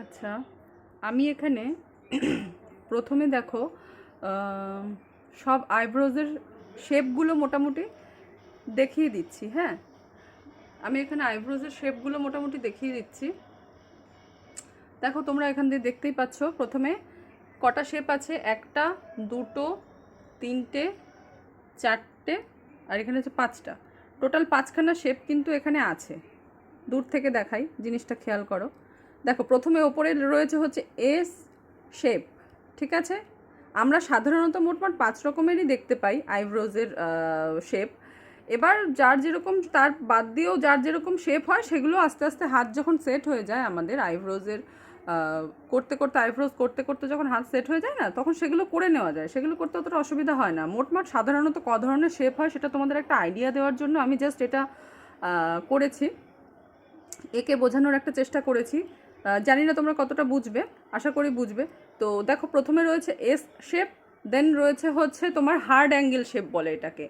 আচ্ছা, আমি এখানে প্রথমে দেখো সব আইব্রোজের শেপগুলো মোটামুটি দেখিয়ে দিচ্ছি। হ্যাঁ, আমি এখানে আইব্রোজের শেপগুলো মোটামুটি দেখিয়ে দিচ্ছি। দেখো তোমরা এখান দিয়ে দেখতেই পাচ্ছ প্রথমে কটা শেপ আছে, একটা, দুটো, তিনটে, চারটে, আর এখানে হচ্ছে পাঁচটা। টোটাল পাঁচখানা শেপ কিন্তু এখানে আছে। দূর থেকে দেখাই, জিনিসটা খেয়াল করো। দেখো প্রথমে ওপরে রয়েছে হচ্ছে এস শেপ, ঠিক আছে। আমরা সাধারণত মোটমাট 5 রকমেরই দেখতে পাই আইব্রোজের শেপ। এবার যার যেরকম, তার বাদ দিয়েও যার যেরকম শেপ হয় সেগুলো আস্তে আস্তে হাত যখন সেট হয়ে যায় আমাদের আইব্রোজের করতে করতে, আইব্রোজ করতে করতে যখন হাত সেট হয়ে যায় না, তখন সেগুলো করে নেওয়া যায়। সেগুলো করতে অতটা অসুবিধা হয় না। মোটমাট সাধারণত ক ধরনের শেপ হয় সেটা তোমাদের একটা আইডিয়া দেওয়ার জন্য আমি জাস্ট এটা করেছি, একে বোঝানোর একটা চেষ্টা করেছি। জানি না তোমরা কতটা বুঝবে, আশা করি বুঝবে। তো দেখো প্রথমে রয়েছে এস শেপ, দেন রয়েছে হচ্ছে তোমার হার্ড অ্যাঙ্গেল শেপ বলে এটাকে।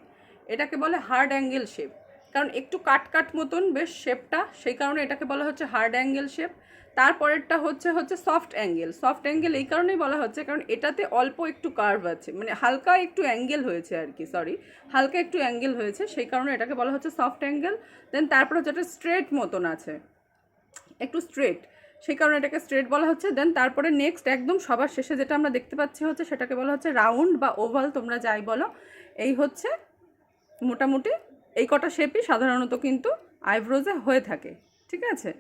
এটাকে বলে হার্ড অ্যাঙ্গেল শেপ, কারণ একটু কাট কাট মতন বেশ শেপটা, সেই কারণে এটাকে বলা হচ্ছে হার্ড অ্যাঙ্গেল শেপ। তারপরেরটা হচ্ছে সফট অ্যাঙ্গেল। সফট অ্যাঙ্গেল এই কারণেই বলা হচ্ছে কারণ এটাতে অল্প একটু কার্ভ আছে, মানে হালকা একটু অ্যাঙ্গেল হয়েছে আর কি, সরি, হালকা একটু অ্যাঙ্গেল হয়েছে, সেই কারণে এটাকে বলা হচ্ছে সফট অ্যাঙ্গেল। দেন তারপর হচ্ছে একটা স্ট্রেট মতন আছে, একটু স্ট্রেট, সেই কারণে এটাকে স্ট্রেট বলা হচ্ছে। দেন তারপরে নেক্সট একদম সবার শেষে যেটা আমরা দেখতে পাচ্ছি হচ্ছে সেটাকে বলা হচ্ছে রাউন্ড বা ওভাল, তোমরা যাই বলো। এই হচ্ছে মোটামুটি এই কটা শেপই সাধারণত কিন্তু আইব্রোজে হয়ে থাকে, ঠিক আছে।